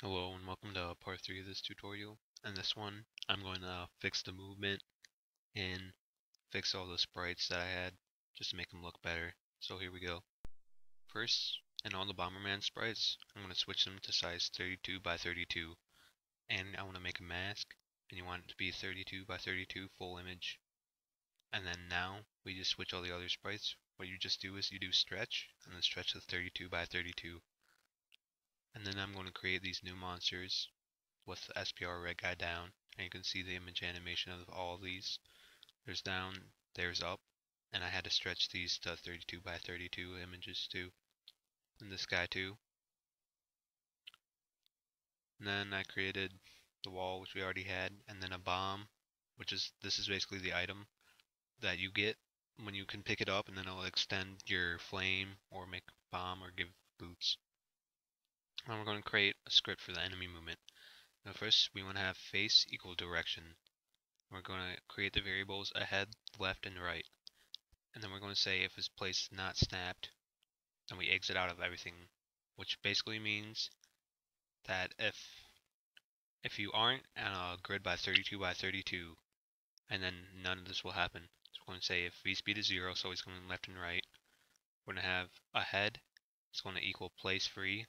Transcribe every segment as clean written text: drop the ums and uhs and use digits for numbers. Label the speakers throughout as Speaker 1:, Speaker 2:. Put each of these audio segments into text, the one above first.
Speaker 1: Hello and welcome to part 3 of this tutorial. In this one, I'm going to fix the movement and fix all the sprites that I had just to make them look better. So here we go. First, in all the Bomberman sprites, I'm going to switch them to size 32 by 32. And I want to make a mask, and you want it to be 32 by 32 full image. And then now, we just switch all the other sprites. What you just do is you do stretch, and then stretch to 32 by 32. And then I'm going to create these new monsters with the SPR red guy down, and you can see the image animation of all these. There's down, there's up, and I had to stretch these to 32 by 32 images too. And this guy too. And then I created the wall, which we already had, and then a bomb, this is basically the item that you get when you can pick it up, and then it'll extend your flame or make a bomb or give boots. And we're going to create a script for the enemy movement. Now first, we want to have face equal direction. We're going to create the variables ahead, left, and right. And then we're going to say if this place is not snapped, then we exit out of everything. Which basically means that if you aren't on a grid by 32 by 32, and then none of this will happen. So we're going to say if v speed is 0, so it's going left and right. We're going to have ahead, it's going to equal place free,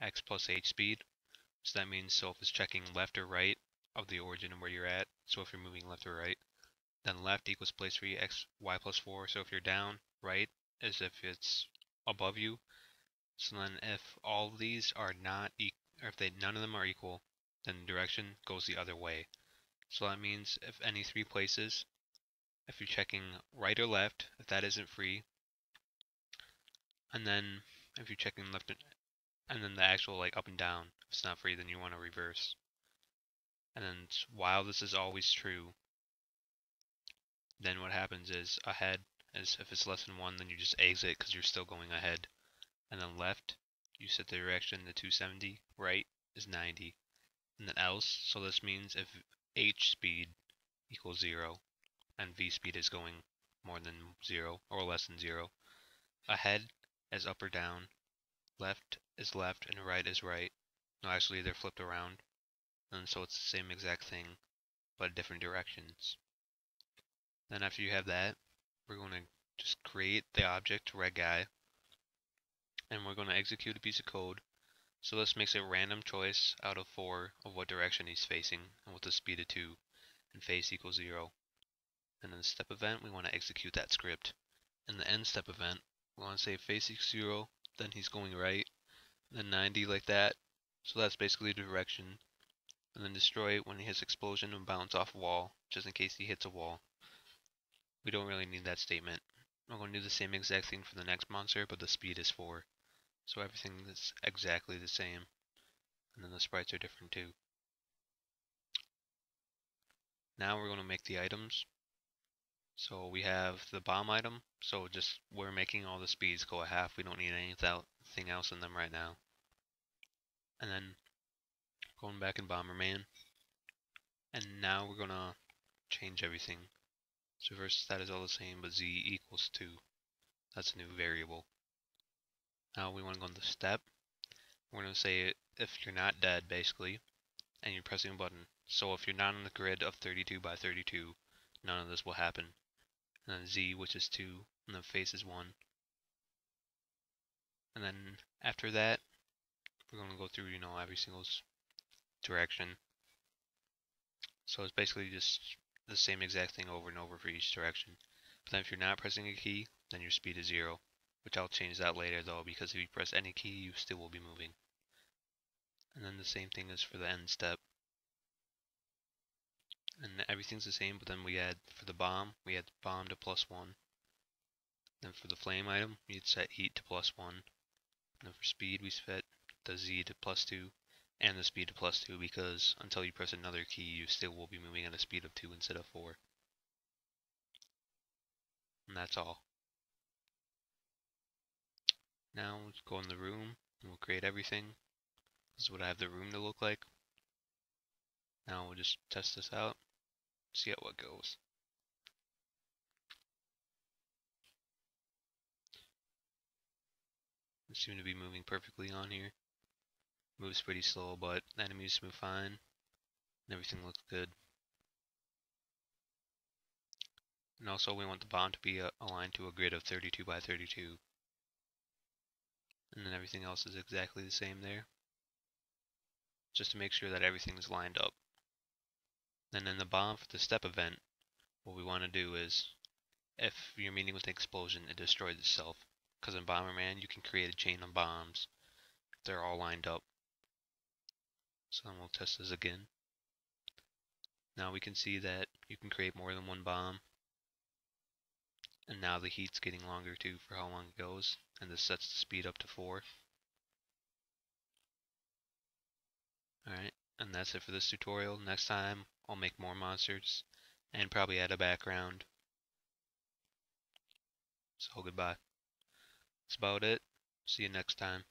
Speaker 1: x plus h speed. So that means, so if it's checking left or right of the origin of where you're at, so if you're moving left or right, then left equals place free x y plus 4. So if you're down, right is if it's above you. So then if all of these are not or if none of them are equal, then the direction goes the other way. So that means if any three places, if you're checking right or left, if that isn't free, and then if you're checking left and then the actual like up and down, if it's not free, then you want to reverse. And then while this is always true, then what happens is ahead is if it's less than 1, then you just exit because you're still going ahead. And then left, you set the direction to 270, right is 90. And then else, so this means if h speed equals 0 and v speed is going more than 0 or less than 0, ahead is up or down, left is left, and right is right. No, actually they're flipped around, and so it's the same exact thing, but different directions. Then after you have that, we're going to just create the object red guy, and we're going to execute a piece of code. So this makes a random choice out of 4 of what direction he's facing, and with a speed of 2, and face equals 0. And in the step event, we want to execute that script. In the end step event, we want to say face equals 0, then he's going right, then 90 like that. So that's basically the direction. And then destroy it when he hits explosion and bounce off a wall, just in case he hits a wall. We don't really need that statement. We're going to do the same exact thing for the next monster, but the speed is 4. So everything is exactly the same. And then the sprites are different too. Now we're going to make the items. So we have the bomb item. So just we're making all the speeds go a half. We don't need anything else in them right now. And then going back in Bomberman. And now we're going to change everything. So first that is all the same, but z equals 2. That's a new variable. Now we want to go into step. We're going to say if you're not dead, basically, and you're pressing a button. So if you're not on the grid of 32 by 32, none of this will happen. And then z, which is 2, and then face is 1. And then after that, we're going to go through, every single direction. So it's basically just the same exact thing over and over for each direction. But then if you're not pressing a key, then your speed is 0. Which I'll change that later though, because if you press any key, you still will be moving. And then the same thing is for the end step. And everything's the same, but then we add, for the bomb, we add bomb to +1. Then for the flame item, we'd set heat to +1. And then for speed, we set the z to +2, and the speed to +2, because until you press another key, you still will be moving at a speed of 2 instead of 4. And that's all. Now let's go in the room, and we'll create everything. This is what I have the room to look like. Now we'll just test this out, see how it goes. It seems to be moving perfectly on here. Moves pretty slow, but the enemies move fine, and everything looks good. And also we want the bomb to be aligned to a grid of 32 by 32. And then everything else is exactly the same there. Just to make sure that everything is lined up. Then in the bomb for the step event, what we want to do is, if you're meeting with an explosion, it destroys itself. Because in Bomberman, you can create a chain of bombs. They're all lined up. So then we'll test this again. Now we can see that you can create more than one bomb. And now the heat's getting longer too for how long it goes. And this sets the speed up to 4. Alright, and that's it for this tutorial. Next time, I'll make more monsters. And probably add a background. So goodbye. That's about it. See you next time.